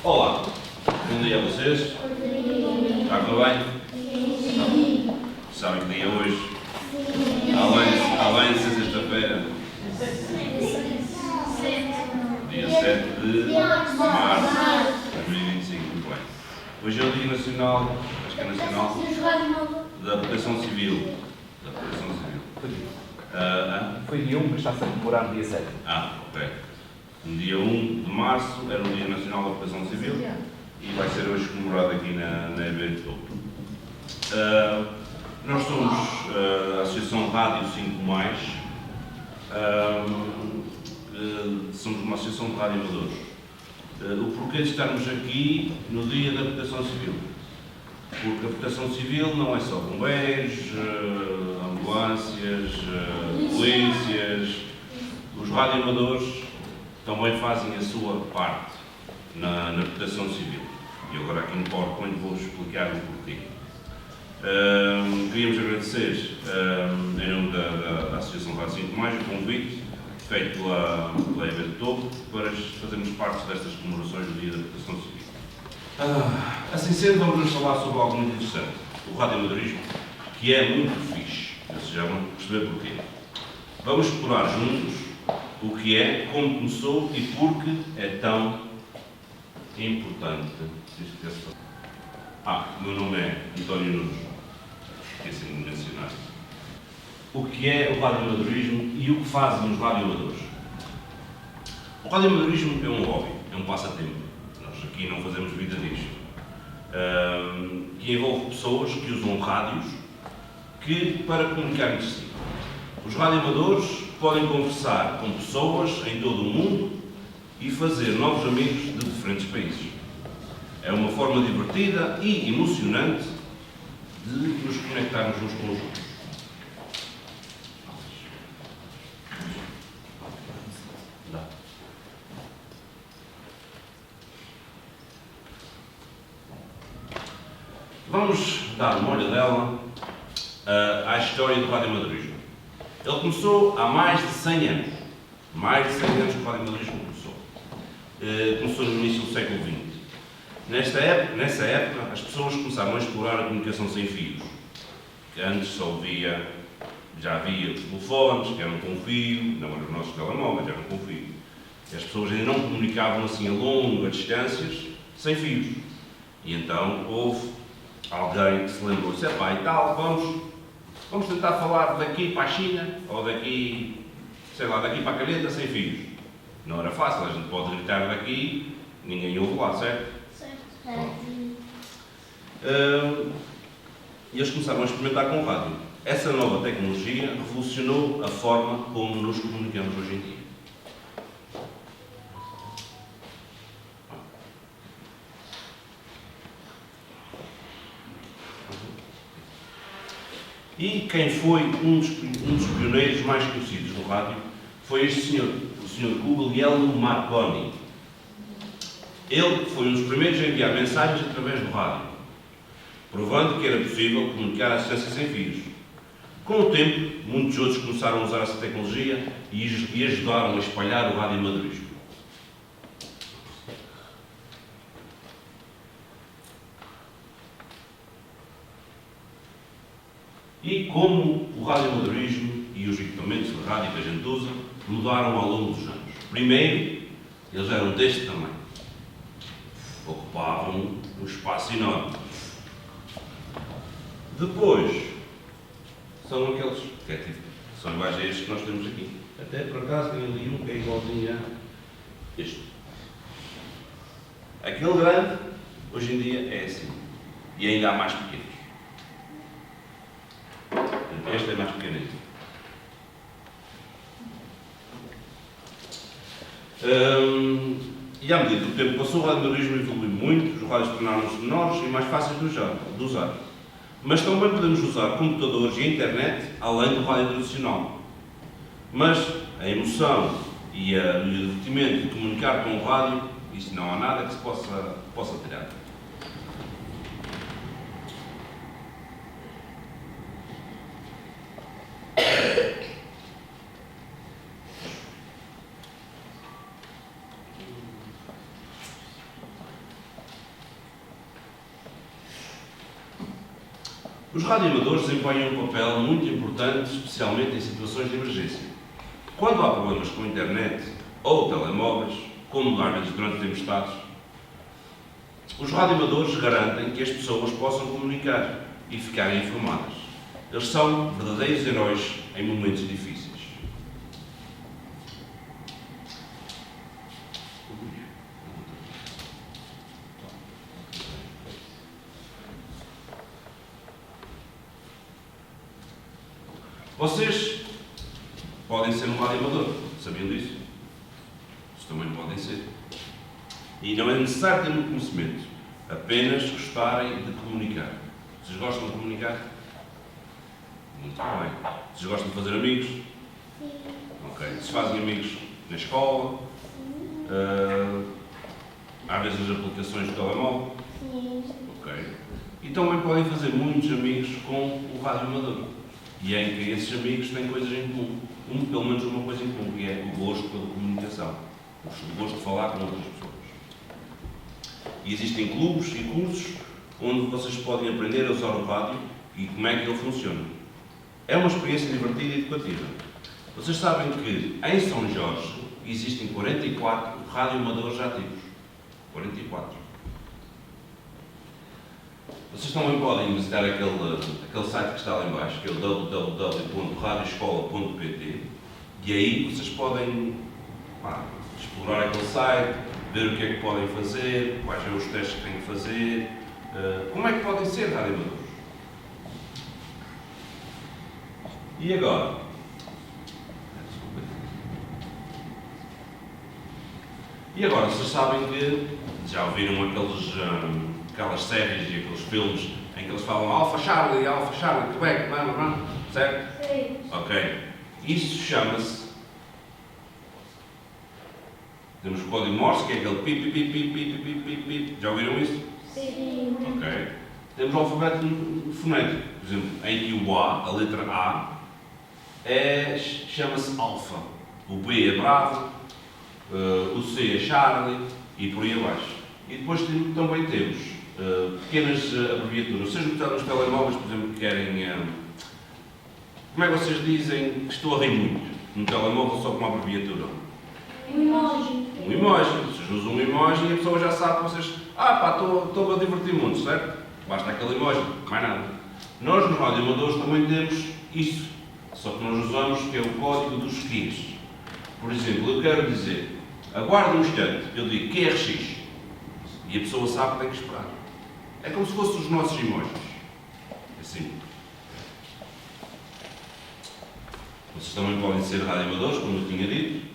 Olá, bom dia a vocês. Está tudo bem? Sabem que dia é hoje? Além de ser sexta-feira, dia 7 de março de 2025. Muito bem. Hoje é o Dia Nacional, acho que é nacional, da Proteção Civil. Foi dia 1, mas está-se a comemorar no dia 7. Ok. No dia 1 de março era o Dia Nacional da Proteção Civil e vai ser hoje comemorado aqui na EB de Touro. Nós somos a Associação Rádio 5+, somos uma associação de rádio amadores. O porquê de estarmos aqui no Dia da Proteção Civil? Porque a Proteção Civil não é só bombeiros, ambulâncias, polícias, os radioamadores também fazem a sua parte na Proteção Civil. E agora aqui no PowerPoint vou-vos explicar o porquê. Queríamos agradecer, em nome da Associação Rádio 5+, o convite feito pela EB de Touro para fazermos parte destas comemorações do Dia da Proteção Civil. Assim sendo, vamos falar sobre algo muito interessante, o radioamadorismo, que é muito fixe. Vocês já vão perceber porquê. Vamos explorar juntos o que é, como começou e por que é tão importante. O meu nome é António Nunes, esqueci de mencionar. O que é o radioamadorismo e o que fazem os radioamadores? O radioamadorismo é um hobby, é um passatempo. Nós aqui não fazemos vida disto. Que envolve pessoas que usam rádios para comunicar entre si. Os radioamadores podem conversar com pessoas em todo o mundo e fazer novos amigos de diferentes países. É uma forma divertida e emocionante de nos conectarmos uns com os outros. Vamos dar uma olhadela à história do radioamadorismo. Ele começou há mais de 100 anos. Mais de 100 anos que o radioamadorismo começou. Começou no início do século XX. Nessa época, as pessoas começaram a explorar a comunicação sem fios. Que antes já havia os telefones, que eram com fio, não eram os nossos telemóveis, eram com fio. E as pessoas ainda não comunicavam assim a longas distâncias, sem fios. E então houve alguém que se lembrou-se, e tal, vamos tentar falar daqui para a China, ou daqui para a Calheta, sem fios. Não era fácil, a gente pode gritar daqui, ninguém ouve lá, certo? E eles começaram a experimentar com o rádio. Essa nova tecnologia revolucionou a forma como nos comunicamos hoje em dia. E quem foi um dos pioneiros mais conhecidos no rádio foi este senhor, o senhor Guglielmo Marconi. Ele foi um dos primeiros a enviar mensagens através do rádio, provando que era possível comunicar à distância sem fios. Com o tempo, muitos outros começaram a usar essa tecnologia e ajudaram a espalhar o radioamadorismo. E como o radioamadorismo e os equipamentos de rádio que a gente usa mudaram ao longo dos anos. Primeiro, eles eram deste tamanho. Ocupavam um espaço enorme. Depois, são aqueles que são iguais a estes que nós temos aqui. Até por acaso tem ali um que é igualzinho a este. Aquele grande, hoje em dia, é assim. E ainda há mais pequenos. Este é mais pequenino. E à medida que o tempo passou, o radioamadorismo evoluiu muito, os rádios tornaram-se menores e mais fáceis de usar. Mas também podemos usar computadores e a internet além do rádio tradicional. Mas a emoção e o divertimento de comunicar com o rádio, isso não há nada que se possa tirar. Os radioamadores desempenham um papel muito importante, especialmente em situações de emergência. Quando há problemas com a internet ou telemóveis, como às vezes durante tempestades, os radioamadores garantem que as pessoas possam comunicar e ficarem informadas. Eles são verdadeiros heróis em momentos difíceis. Vocês podem ser um radioamador, sabiam disso? Vocês também podem ser. E não é necessário ter muito conhecimento, apenas gostarem de comunicar. Vocês gostam de comunicar? Muito bem. Vocês gostam de fazer amigos? Sim. Ok. Vocês fazem amigos na escola? Às vezes nas aplicações do telemóvel? Sim. Ok. E também podem fazer muitos amigos com o radioamador. E é em que esses amigos têm coisas em comum. Pelo menos uma coisa em comum, que é o gosto pela comunicação. O gosto de falar com outras pessoas. E existem clubes e cursos onde vocês podem aprender a usar o rádio e como é que ele funciona. É uma experiência divertida e educativa. Vocês sabem que em São Jorge existem 44 radioamadores ativos. 44. Vocês também podem visitar aquele site que está lá em baixo, que é o www.radioescola.pt, e aí vocês podem explorar aquele site, ver o que é que podem fazer, quais são os testes que têm que fazer, como é que podem ser radioamadores. E agora? Vocês sabem que já ouviram aquelas séries e aqueles filmes em que eles falam Alpha Charlie, Quebec, certo? Sim. Ok. Isso chama-se... Temos o código Morse, que é aquele pip, pip, pip, pip, pip, pip, pip. Já ouviram isso? Sim. Ok. Temos o alfabeto fonético, por exemplo, em que o A, a letra A, chama-se alfa. O B é bravo, o C é Charlie e por aí abaixo. E depois também temos pequenas abreviaturas. Vocês nos telemóveis, por exemplo, que querem... como é que vocês dizem que estou a rir muito? No telemóvel só com uma abreviatura? Um emoji. Um emoji. Vocês usam um emoji e a pessoa já sabe que vocês... estou a divertir muito, certo? Basta aquele emoji, mais nada. Nós, nos radioamadores, também temos isso. Só que nós usamos, que é o código dos QRX. Por exemplo, eu quero dizer, aguarde um instante, eu digo QRX. E a pessoa sabe que tem que esperar. É como se fossem os nossos emojis. Assim. Vocês também podem ser radioamadores, como eu tinha dito.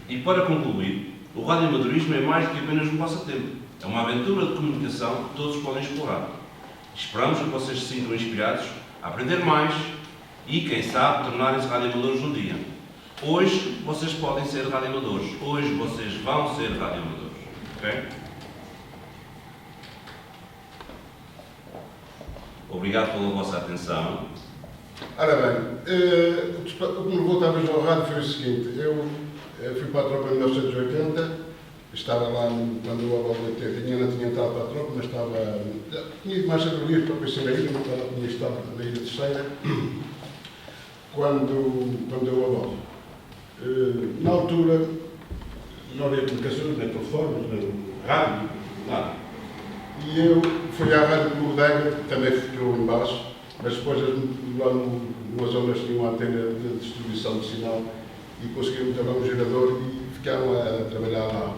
E para concluir, o radioamadorismo é mais do que apenas um passatempo. É uma aventura de comunicação que todos podem explorar. Esperamos que vocês se sintam inspirados a aprender mais e, quem sabe, tornarem-se radioamadores um dia. Hoje vocês podem ser radioamadores. Hoje vocês vão ser radioamadores. Ok? Obrigado pela vossa atenção. Ora bem, o que me levou talvez ao rádio foi o seguinte. Eu fui para a tropa em 1980, estava lá quando o avô de 80, não tinha entrado para a tropa, mas tinha ido mais categorias para conhecer a ilha, mas tinha estado na ilha terceira, quando deu a volta. Na altura, não havia comunicações, nem telefones, nem rádio, nada. E eu fui à Rádio de Bodega, que também ficou em baixo, mas depois lá numa zona tinha uma antena de distribuição de sinal e conseguimos também um gerador e ficaram a trabalhar lá.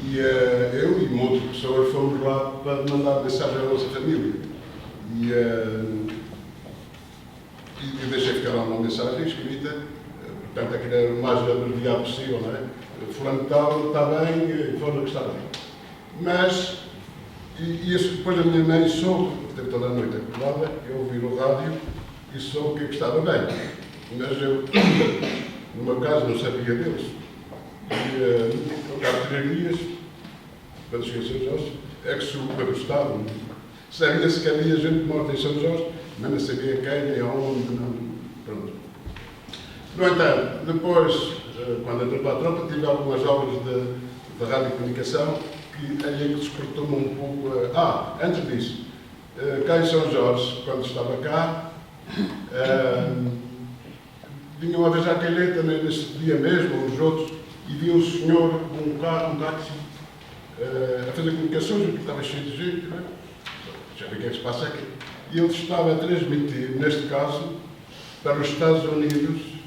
E eu e uma outra pessoa fomos lá para mandar mensagem à nossa família. E deixei ficar lá uma mensagem escrita, portanto, aquilo era o mais abreviado possível, não é? Fulano tal, está bem, informa que está bem. Mas, depois a minha mãe soube, teve toda a noite acordada, eu ouvi no rádio e soube que estava bem. Mas eu, no meu caso, não sabia deles. E há 3 dias, quando cheguei a São Jorge, é que soube para o Estado. Sabia-se que havia gente morta em São Jorge, mas não sabia quem, nem aonde, não. Pronto. No entanto, depois, quando entrei para a tropa, tive algumas aulas de radiocomunicação que aí que despertou-me um pouco. Antes disso, cá em São Jorge, quando estava cá, vinha uma vez à calheta nesse dia mesmo, uns outros, e vi um senhor com um táxi a fazer comunicações, que estava cheio de gente, não é? Já vi o que é que se passa aqui. E ele estava a transmitir, neste caso, para os Estados Unidos,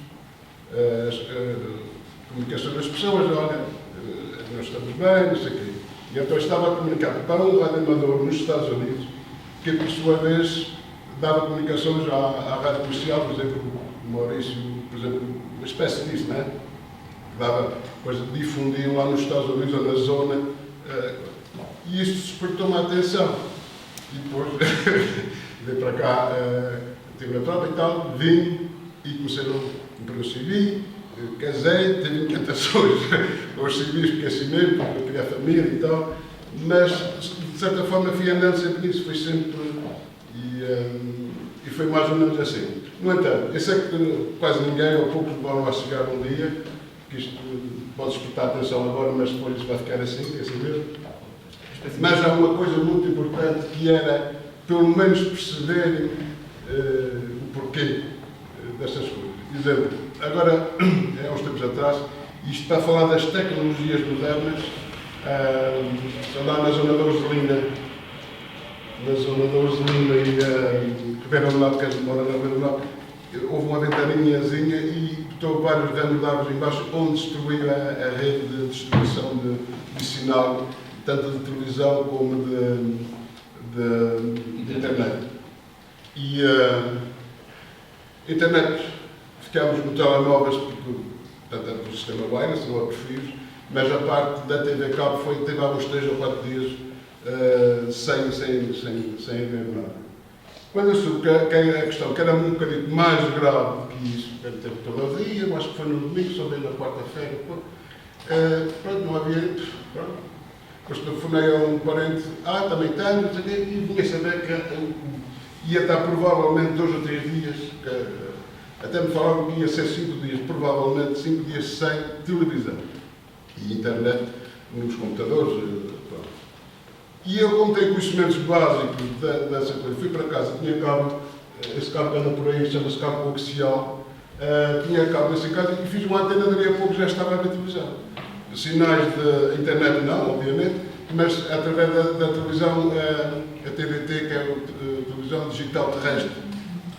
as comunicações das pessoas, olha, nós estamos bem, não sei o quê. E então estava a comunicar para um radioamador nos Estados Unidos, que por sua vez dava comunicações à rádio comercial, por exemplo, o Maurício, por exemplo, uma espécie disso, não é? Dava, depois difundiam lá nos Estados Unidos ou na zona, e isto despertou-me a atenção. E depois veio para cá, tive na tropa e tal, vim e comecei no emprego civil, casei, tive inquietações aos civis, porque assim mesmo, porque eu queria a família e tal, mas de certa forma fui andando sempre nisso, foi sempre, e foi mais ou menos assim. No entanto, eu sei que quase ninguém ou poucos vão a chegar um dia, que isto pode despertar atenção agora, mas depois isso vai ficar assim, é assim mesmo. Mas há uma coisa muito importante que era, pelo menos, perceberem o porquê destas coisas. Por exemplo, agora, há uns tempos atrás, isto está a falar das tecnologias modernas, lá na zona da Urselina, e Ribeirão do Norte, que mora na Ribeirão do Norte, houve uma ventaninhazinha e botou vários ramos de árvores embaixo, onde destruiu a rede de distribuição de sinal, tanto de televisão como de internet. E internet, ficámos no telemóveis, porque tanto era do sistema wireless, não há perfis, mas a parte da TV Cabo teve alguns 3 ou 4 dias sem haver nada. Quando eu soube que a questão que era um bocadinho mais grave que isso, que teve todo o dia, acho que foi no domingo, só veio na quarta-feira, pronto, não havia. Pronto. Depois telefonei a um parente, também tenho, não sei o quê, e vinha saber que ia estar provavelmente 2 ou 3 dias, até me falaram que ia ser 5 dias, provavelmente 5 dias sem televisão e internet nos computadores. Pronto. E eu, como tenho conhecimentos básicos dessa coisa, fui para casa, tinha cabo, esse cabo que anda por aí, chama-se cabo coaxial, tinha cabo nessa casa e fiz uma antena, dali a pouco já estava a ver televisão. Sinais de internet não, obviamente, mas através da televisão, a TDT, que é a televisão digital terrestre,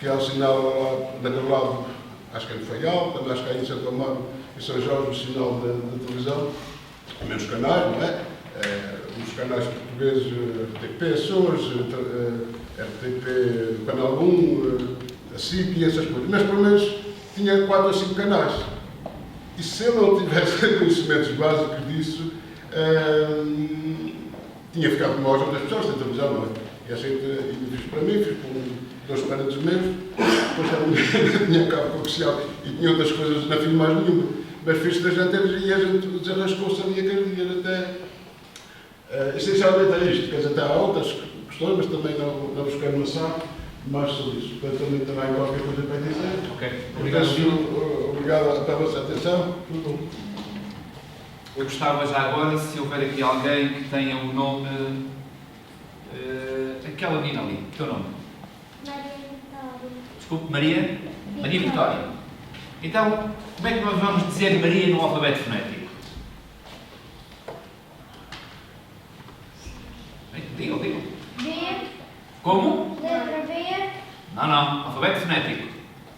que é o sinal lá naquele lado, acho que é no Faial, também acho que é em Santo Amaro, em São Jorge, o sinal de televisão, menos canais, não é? Os canais portugueses, RTP Açores, RTP Canal 1, a SIC e essas coisas, mas pelo menos tinha 4 ou 5 canais. E se eu não tivesse conhecimentos básicos disso, tinha ficado como as outras pessoas, sem televisão, não é? E assim, fiz para mim, fiz com 2 parentes meus, depois também tinha cabo comercial e tinha outras coisas, não fiz mais nenhuma. Mas fiz 3 antenas e a gente desarrascou-se ali aquele dia até. Essencialmente é isto, quer dizer, até há outras questões, mas também não vos quero amassar mais sobre isso. Portanto, também terá qualquer coisa para dizer. Ok, obrigado. Obrigado pela vossa atenção. Eu gostava já agora, se houver aqui alguém que tenha o nome. Aquela menina ali, o teu nome? Maria Vitória. Desculpe, Maria? Maria Vitória. Então, como é que nós vamos dizer Maria no alfabeto fonético? Digam. B. Como? Letra B. Não, alfabeto fonético.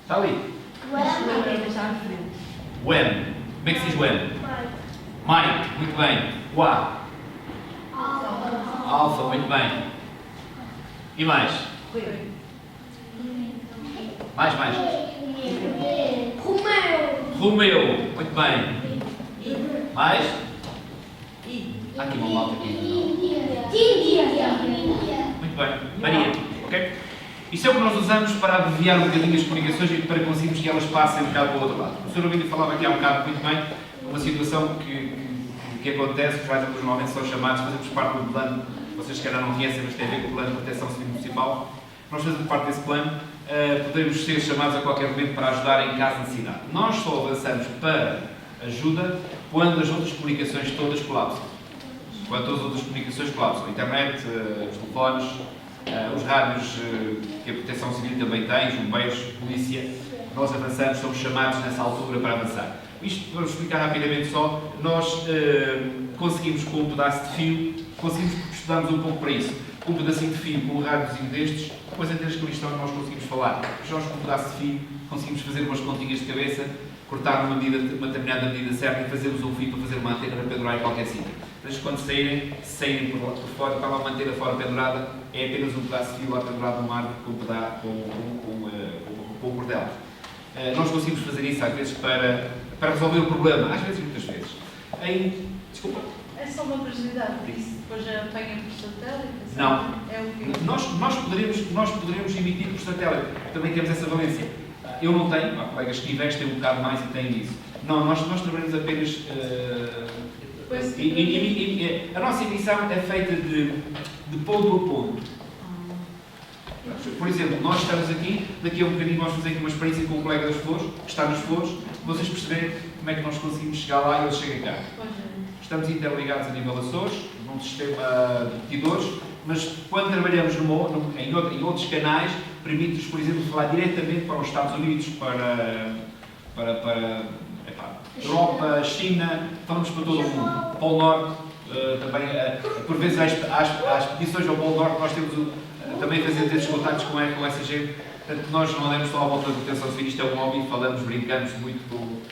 Está ali. When. Como é que se diz when? Mike, muito bem. O A. Alfa, muito bem. E mais? Mais. Romeu, muito bem. Mais? Há aqui uma malta aqui. Muito bem. Maria, ok? Isto é o que nós usamos para abreviar um bocadinho as comunicações e para conseguirmos que elas passem um bocado para o outro lado. O Sr. Ovídio falava aqui há um bocado muito bem uma situação que acontece, os radioamadores normalmente são chamados, fazemos parte do plano, vocês se calhar não conhecem, mas tem a ver com o plano de proteção civil municipal. Nós fazemos parte desse plano podemos ser chamados a qualquer momento para ajudar em caso de necessidade. Nós só avançamos para ajuda quando as outras comunicações todas colapsam. Quando todas as outras comunicações colapsam. A internet, os telefones, os rádios que a Proteção Civil também tem, os bombeiros, a polícia, nós avançamos, somos chamados nessa altura para avançar. Isto, vamos explicar rapidamente só, nós conseguimos com um pedaço de fio, estudamos um pouco para isso, com um pedacinho de fio, com um rádiozinho destes, depois em termos de cristão nós conseguimos falar. Nós com um pedaço de fio conseguimos fazer umas continhas de cabeça, cortar uma determinada medida certa e fazermos um fio para fazer uma antena para pendurar em qualquer sítio. Mas quando saírem por fora, para a mantena fora pendurada, é apenas um pedaço de fio lá pendurado no mar com um cordel. Nós conseguimos fazer isso às vezes para resolver o problema, às vezes, muitas vezes. Desculpa. É só uma curiosidade, isso depois já apanha por satélite? Não. É o quê? Nós poderemos emitir por satélite, também temos essa valência. Eu não tenho, há colegas que investem um bocado mais e têm isso. Não, nós trabalhamos apenas... a nossa emissão é feita de ponto a ponto. Por exemplo, nós estamos aqui, daqui a um bocadinho vamos fazer aqui uma experiência com o colega das flores, que está nos flores, vocês perceberem como é que nós conseguimos chegar lá e ele chega cá. Estamos interligados a nível Açores, num sistema de repetidores, mas quando trabalhamos em outros canais, permite-nos, por exemplo, falar diretamente para os Estados Unidos, para Europa, China, falamos para todo o mundo, Polo Norte, também, por vezes, às petições ao Polo Norte, nós temos também fazer esses contactos com essa gente. Portanto, nós não andamos só à volta da Proteção Civil, isto é um hobby, falamos, brincamos muito,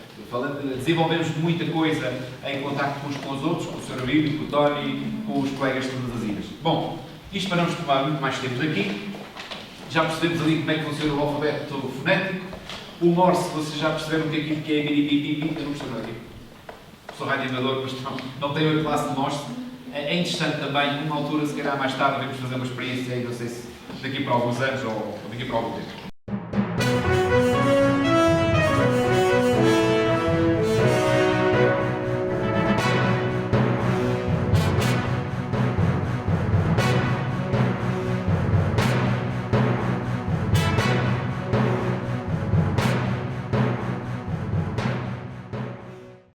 desenvolvemos muita coisa em contacto uns com os outros, com o Sr. Abílio, com o Tony, com os colegas de todas as ilhas. Bom, isto para não nos tomar muito mais tempo aqui, já percebemos ali como é que funciona o alfabeto fonético. O Morse, vocês já perceberam que aquilo que é biribibibi, eu não percebo aqui. Sou radioamador, mas não tenho a classe de Morse. É interessante também, numa altura, se calhar mais tarde, vamos fazer uma experiência aí, não sei se daqui para alguns anos ou daqui para algum tempo.